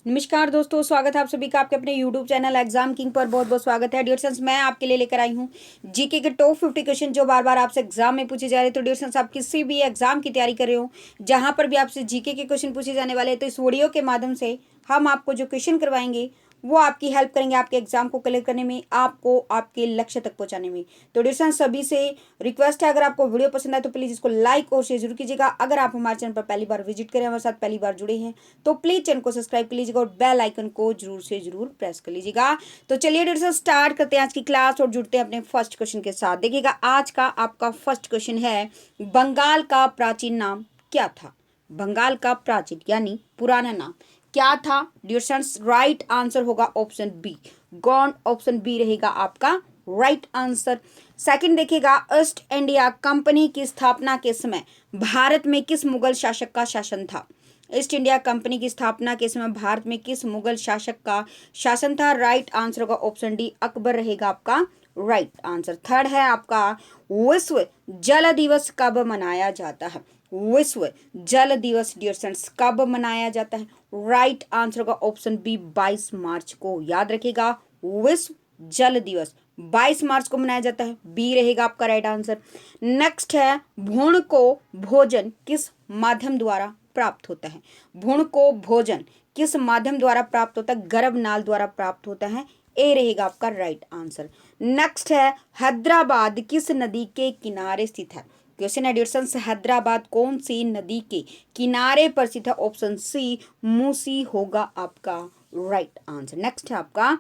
नमस्कार दोस्तों, स्वागत है आप सभी का आपके अपने YouTube चैनल एग्जाम किंग पर। बहुत बहुत स्वागत है डियर फ्रेंड्स। मैं आपके लिए लेकर आई हूं जीके के टॉप 50 क्वेश्चन जो बार बार आपसे एग्जाम में पूछे जा रहे हैं। तो डियर फ्रेंड्स, आप किसी भी एग्जाम की तैयारी कर रहे हो, जहां पर भी आपसे जीके के क्वेश्चन पूछे जाने वाले हैं, तो इस वीडियो के माध्यम से हम आपको जो क्वेश्चन करवाएंगे वो आपकी हेल्प करेंगे आपके एग्जाम को क्लियर करने में, आपको आपके लक्ष्य तक पहुंचाने में। तो डियर फ्रेंड्स, सभी से रिक्वेस्ट है, अगर आपको वीडियो पसंद आए तो प्लीज इसको लाइक और शेयर जरूर कीजिएगा। अगर आप हमारे चैनल पर पहली बार विजिट करें, हमारे साथ पहली बार जुड़े हैं, तो प्लीज चैनल को सब्सक्राइब कर लीजिएगा और बेल आइकन को जरूर से जरूर प्रेस कर लीजिएगा। तो चलिए डियर फ्रेंड्स, स्टार्ट करते हैं आज की क्लास और जुड़ते हैं अपने फर्स्ट क्वेश्चन के साथ। देखिएगा, आज का आपका फर्स्ट क्वेश्चन है, बंगाल का प्राचीन नाम क्या था? बंगाल का प्राचीन यानी पुराना नाम क्या था? डियर फ्रेंड्स, राइट आंसर होगा option B, gone. Option B रहेगा आपका राइट आंसर। सेकंड देखिएगा, ईस्ट इंडिया कंपनी की स्थापना के समय भारत में किस मुगल शासक का शासन था? ईस्ट इंडिया कंपनी की स्थापना के समय भारत में किस मुगल शासक का शासन था? राइट आंसर होगा ऑप्शन डी, अकबर रहेगा आपका राइट आंसर। थर्ड है आपका, विश्व जल दिवस कब मनाया जाता है? विश्व जल दिवस डियर फ्रेंड्स कब मनाया जाता है? राइट आंसर होगा ऑप्शन बी, 22 मार्च को। याद रखिएगा, विश्व जल दिवस 22 मार्च को मनाया जाता है। बी रहेगा आपका राइट आंसर। नेक्स्ट है, भ्रूण को भोजन किस माध्यम द्वारा प्राप्त होता है? भ्रूण को भोजन किस माध्यम द्वारा प्राप्त होता है? गर्भनाल द्वारा प्राप्त होता है। ए रहेगा आपका राइट आंसर। नेक्स्ट है, हैदराबाद किस नदी के किनारे स्थित है? क्वेश्चन है डियर फ्रेंड्स, हैदराबाद कौन सी नदी के किनारे पर स्थित है? ऑप्शन सी, मूसी होगा आपका राइट आंसर। नेक्स्ट है आपका,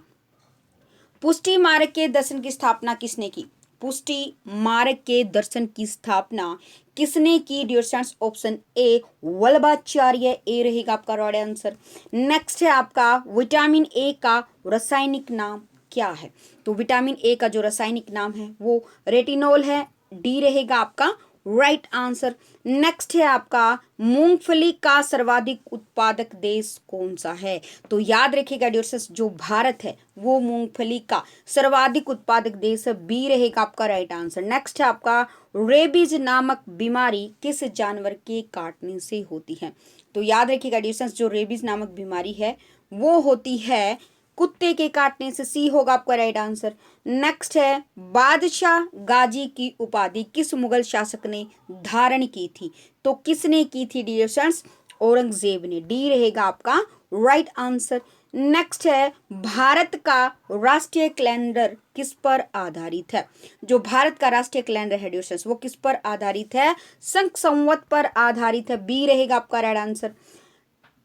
पुष्टि मार्ग के दर्शन की स्थापना किसने की? पुष्टि मार्ग के दर्शन की स्थापना किसने की dear friends? Option A, Vallabhacharya. A रहेगा आपका राइट आंसर। नेक्स्ट है आपका, विटामिन ए का रासायनिक नाम क्या है? तो विटामिन ए का जो रासायनिक नाम है वो रेटिनोल है। डी रहेगा आपका राइट आंसर। नेक्स्ट है आपका, मूंगफली का सर्वाधिक उत्पादक देश कौन सा है? तो याद रखिएगा डियर फ्रेंड्स, जो भारत है वो मूंगफली का सर्वाधिक उत्पादक देश है। बी रहेगा आपका राइट आंसर। नेक्स्ट है आपका, रेबीज नामक बीमारी किस जानवर के काटने से होती है? तो याद रखिएगा डियर फ्रेंड्स, जो रेबीज नामक बीमारी है वो होती है कुत्ते के काटने से। सी होगा आपका राइट आंसर। नेक्स्ट है, बादशाह गाजी की उपाधि किस मुगल शासक ने धारण की थी? तो किसने की थी डियर फ्रेंड्स? औरंगजेब ने। डी रहेगा आपका राइट आंसर। नेक्स्ट है, भारत का राष्ट्रीय कैलेंडर किस पर आधारित है? जो भारत का राष्ट्रीय कैलेंडर है डियर फ्रेंड्स वो किस पर आधारित है? संख संवत पर आधारित है। बी रहेगा आपका राइट आंसर।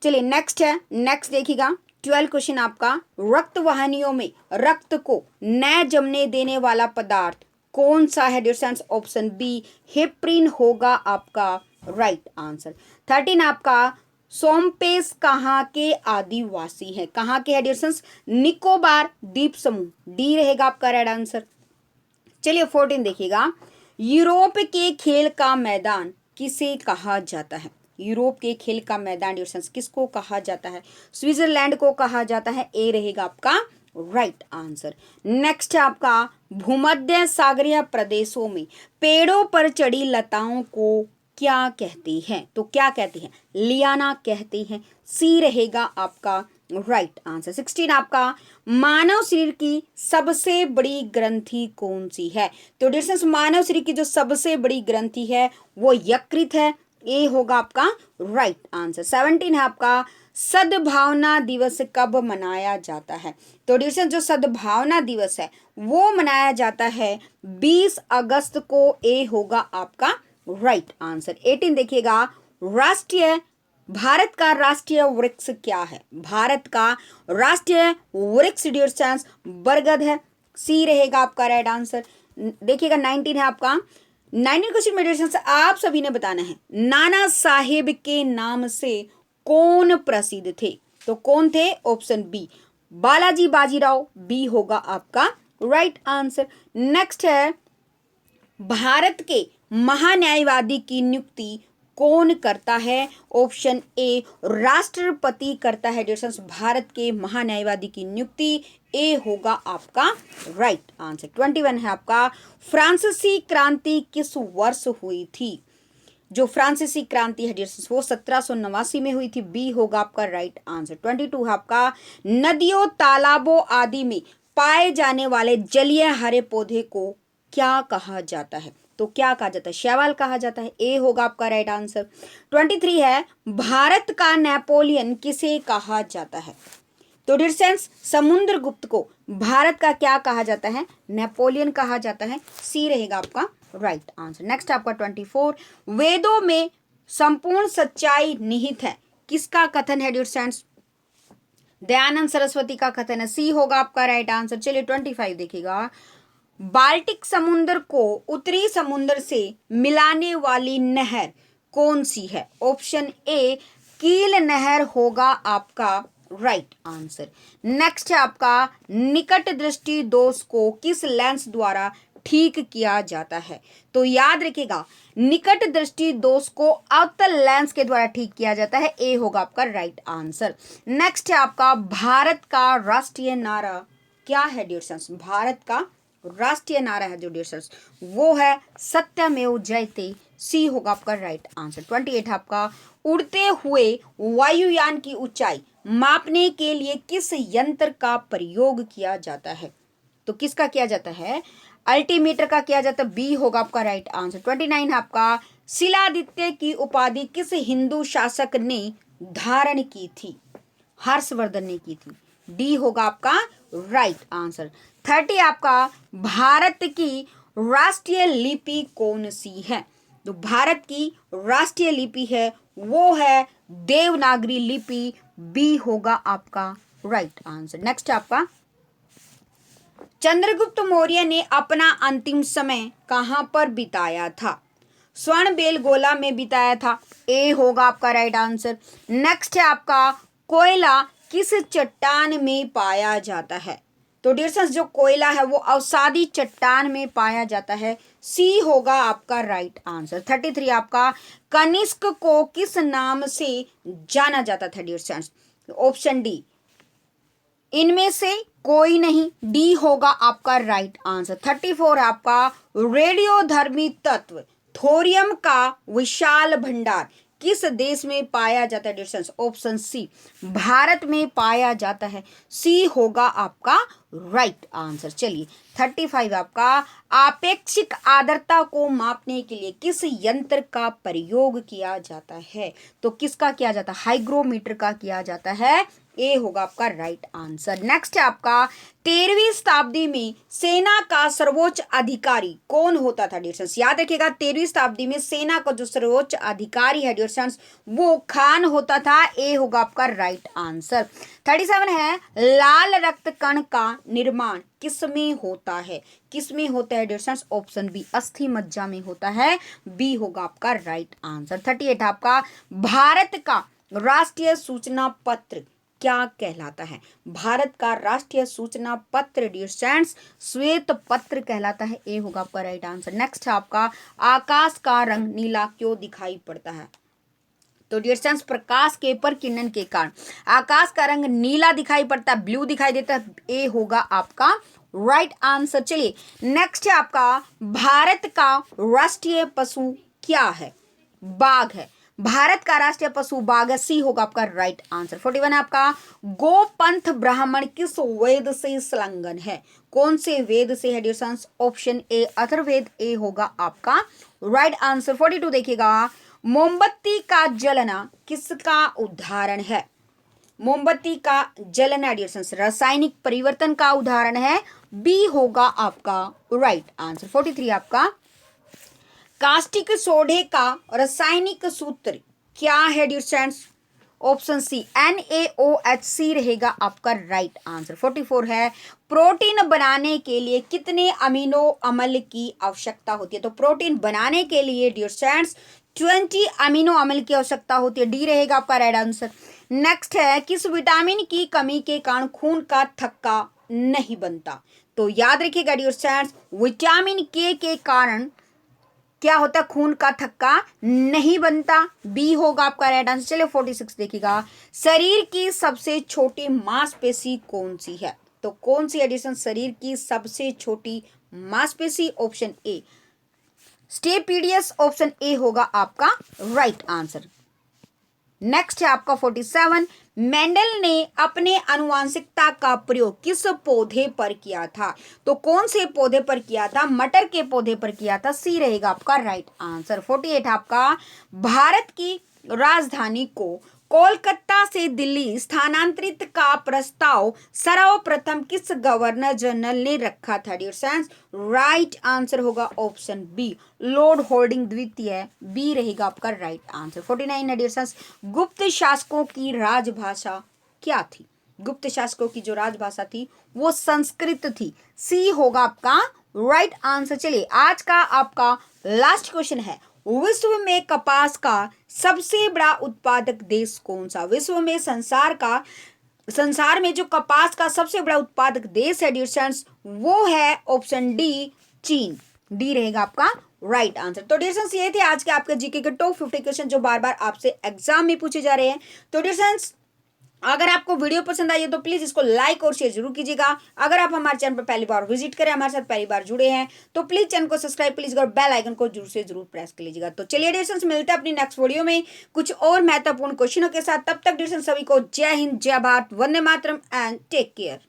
चलिए नेक्स्ट है, नेक्स्ट देखिएगा 12 क्वेश्चन आपका, रक्त वाहिनियों में रक्त को न जमने देने वाला पदार्थ कौन सा है dear friends? Option B, heparin होगा आपका राइट आंसर। 13 आपका, सोमपेश कहाँ के आदिवासी है? कहाँ के है डियर फ्रेंड्स? निकोबार द्वीप समूह। डी रहेगा आपका राइट आंसर। चलिए 14 देखिएगा, यूरोप के खेल का मैदान किसे कहा जाता है? यूरोप के खेल का मैदान डियर फ्रेंड्स किसको कहा जाता है? स्विट्जरलैंड को कहा जाता है। ए रहेगा आपका राइट आंसर। नेक्स्ट है आपका, भूमध्य सागरीय प्रदेशों में पेड़ों पर चढ़ी लताओं को क्या कहते हैं? तो क्या कहते हैं? लियाना कहते हैं। सी रहेगा आपका राइट आंसर। 16 आपका, मानव शरीर की सबसे बड़ी ग्रंथि कौन सी है? तो डियर फ्रेंड्स, मानव शरीर की जो सबसे बड़ी ग्रंथि है वो यकृत है। ए होगा आपका राइट आंसर। 17 है आपका, सद्भावना दिवस कब मनाया जाता है? तो डियर फ्रेंड्स, जो सद्भावना दिवस है वो मनाया जाता है 20 अगस्त को। ए होगा आपका राइट आंसर। 18 देखिएगा, राष्ट्रीय भारत का राष्ट्रीय वृक्ष क्या है? भारत का राष्ट्रीय वृक्ष डियर फ्रेंड्स बरगद है। सी रहेगा आपका राइट आंसर। देखिएगा 19 है आपका, 19 क्वेश्चन मेडिटेशन आप सभी ने बताना है, नाना साहेब के नाम से कौन प्रसिद्ध थे? तो कौन थे? Option B, Balaji Bajirao. B होगा आपका राइट आंसर। नेक्स्ट है, भारत के महान्यायवादी की नियुक्ति कौन करता है? ऑप्शन ए, राष्ट्रपति करता है डियर फ्रेंड्स भारत के महान्यायवादी की नियुक्ति। ए होगा आपका राइट आंसर। 21 है आपका, फ्रांसीसी क्रांति किस वर्ष हुई थी? जो फ्रांसीसी क्रांति है डियर्स वो 1789 में हुई थी। बी होगा आपका राइट आंसर। 22 है आपका नदियों तालाबों आदि में पाए जाने वाले जलीय हरे पौधे को क्या कहा जाता है? तो क्या कहा जाता है? शैवाल कहा जाता है। ए होगा आपका राइट आंसर। 23 है भारत का नेपोलियन किसे कहा जाता है? तो डियर फ्रेंड्स समुद्रगुप्त को भारत का क्या कहा जाता है? नेपोलियन कहा जाता है। सी रहेगा आपका राइट आंसर। नेक्स्ट आपका 24 वेदों में संपूर्ण सच्चाई निहित है किसका कथन है डियर फ्रेंड्स? दयानंद सरस्वती का कथन है। सी होगा आपका राइट आंसर। चलिए 25 देखिएगा बाल्टिक समुद्र को उत्तरी समुद्र से मिलाने वाली नहर कौन सी है? ऑप्शन ए कील नहर होगा आपका राइट आंसर। नेक्स्ट है आपका निकट दृष्टि दोष को किस लेंस द्वारा ठीक किया जाता है? तो याद रखिएगा निकट दृष्टि दोष को अवतल लेंस के द्वारा ठीक किया जाता है। ए होगा आपका राइट आंसर। नेक्स्ट है आपका भारत का राष्ट्रीय नारा क्या है डियर फ्रेंड्स? भारत का राष्ट्रीय नारा है जो डियर फ्रेंड्स वो है सत्यमेव जयते। सी होगा आपका राइट आंसर। 28 आपका उड़ते हुए वायुयान की ऊंचाई मापने के लिए किस यंत्र का प्रयोग किया जाता है? तो किसका किया जाता है? अल्टीमीटर का किया जाता है। बी होगा आपका राइट आंसर। 29 है आपका शिलादित्य की उपाधि किस हिंदू शासक ने धारण की थी? हर्षवर्धन ने की थी। डी होगा आपका राइट आंसर। 30 आपका भारत की राष्ट्रीय लिपि कौन सी है? तो भारत की राष्ट्रीय लिपि है वो है देवनागरी लिपि। बी होगा आपका राइट आंसर। नेक्स्ट आपका चंद्रगुप्त मौर्य ने अपना अंतिम समय कहां पर बिताया था? स्वर्ण बेलगोला में बिताया था। ए होगा आपका राइट आंसर। नेक्स्ट है आपका कोयला किस चट्टान में पाया जाता है? तो डियर फ्रेंड्स जो कोयला है वो अवसादी चट्टान में पाया जाता है। सी होगा आपका राइट आंसर। 33 आपका कनिष्क को किस नाम से जाना जाता था डियर फ्रेंड्स? ऑप्शन डी इनमें से कोई नहीं। डी होगा आपका राइट आंसर। 34 आपका रेडियोधर्मी तत्व थोरियम का विशाल भंडार किस देश में पाया जाता है dear friends? Option C Bharat में पाया जाता है। सी होगा आपका राइट आंसर। चलिए 35 आपका आपेक्षिक आर्द्रता को मापने के लिए किस यंत्र का प्रयोग किया जाता है? तो किसका किया जाता है? हाइग्रोमीटर का किया जाता है। ए होगा आपका राइट आंसर। नेक्स्ट है आपका 13वीं शताब्दी में सेना का सर्वोच्च अधिकारी कौन होता था डियर फ्रेंड्स? याद रखिएगा 13वीं शताब्दी में सेना का जो सर्वोच्च अधिकारी है डियर फ्रेंड्स वो खान होता था। ए होगा आपका राइट आंसर। 37 है लाल रक्त कण का निर्माण किसमें होता है? किसमें होता है डियर फ्रेंड्स? ऑप्शन बी अस्थि मज्जा में होता है। बी होगा आपका राइट आंसर। 38 आपका भारत का राष्ट्रीय सूचना पत्र क्या कहलाता है? भारत का राष्ट्रीय सूचना पत्र डियर फ्रेंड्स श्वेत पत्र कहलाता है। ए होगा आपका राइट आंसर। नेक्स्ट है आपका आकाश का रंग नीला क्यों दिखाई पड़ता है? तो डियर फ्रेंड्स प्रकाश के प्रकिरण के कारण आकाश का रंग नीला दिखाई पड़ता है, ब्लू दिखाई देता है। ए होगा आपका राइट आंसर। चलिए नेक्स्ट है आपका भारत का राष्ट्रीय पशु क्या है? बाघ है। भारत का राष्ट्रीय पशु बाघ है। सी होगा आपका राइट आंसर। 41 है आपका गोपंथ ब्राह्मण किस वेद से संलग्न है? कौन से वेद से है dear friends? Option A Atharvaveda. A होगा आपका राइट आंसर। 42 देखिएगा मोमबत्ती का जलना किसका उदाहरण है? मोमबत्ती का जलना डियर फ्रेंड्स रासायनिक परिवर्तन का उदाहरण है। बी होगा आपका राइट आंसर। 43 आपका कास्टिक सोडे का रासायनिक सूत्र क्या है dear friends? Option C NaOH रहेगा आपका राइट आंसर। 44 है प्रोटीन बनाने के लिए कितने अमीनो अम्ल की आवश्यकता होती है? तो प्रोटीन बनाने के लिए डियर फ्रेंड्स 20 अमीनो अम्ल की आवश्यकता होती है। डी रहेगा आपका राइट आंसर। नेक्स्ट है किस विटामिन की कमी के कारण खून का थक्का नहीं बनता? तो याद रखिएगा डियर फ्रेंड्स विटामिन के कारण क्या होता है? खून का थक्का नहीं बनता। बी होगा आपका राइट आंसर। चलिए 46 देखिएगा शरीर की सबसे छोटी मांसपेशी कौन सी है? तो कौन सी एडिशन शरीर की सबसे छोटी मांसपेशी? Option A stapedius option A होगा आपका राइट आंसर। नेक्स्ट है आपका 47, मेंडल ने अपने आनुवांशिकता का प्रयोग किस पौधे पर किया था? तो कौन से पौधे पर किया था? मटर के पौधे पर किया था, सी रहेगा आपका राइट आंसर। 48 आपका, भारत की राजधानी को कोलकाता से दिल्ली स्थानांतरित का प्रस्ताव सर्वप्रथम किस गवर्नर जनरल ने रखा था? डियर फ्रेंड्स, राइट आंसर होगा ऑप्शन बी, लॉर्ड होल्डिंग द्वितीय, बी रहेगा आपका राइट आंसर। 49 है डियर फ्रेंड्स, गुप्त शासकों की राजभाषा क्या थी? गुप्त शासकों की जो राजभाषा थी वो संस्कृत थी, सी होगा आपका राइट आंसर। चलिए आज का आपका लास्ट क्वेश्चन है, विश्व में कपास का सबसे बड़ा उत्पादक देश कौन सा? विश्व में संसार में जो कपास का सबसे बड़ा उत्पादक देश है डियर फ्रेंड्स, वो है ऑप्शन डी, चीन, डी रहेगा आपका राइट आंसर। तो डियर फ्रेंड्स ये थे आज के आपके जीके के टॉप 50 क्वेश्चन जो बार बार आपसे एग्जाम में पूछे जा रहे हैं। तो डियर फ्रेंड्स अगर आपको वीडियो पसंद आई है तो प्लीज इसको लाइक और शेयर जरूर कीजिएगा। अगर आप हमारे चैनल पर पहली बार विजिट करें, हमारे साथ पहली बार जुड़े हैं, तो प्लीज चैनल को सब्सक्राइब प्लीज और बेल आइकन को जरूर से जरूर प्रेस कर लीजिएगा। तो चलिए डियर फ्रेंड्स मिलते हैं अपनी नेक्स्ट वीडियो में कुछ और महत्वपूर्ण क्वेश्चनों के साथ। तब तक डियर फ्रेंड्स सभी को जय हिंद, जय Bharat, Vande Mataram and take care.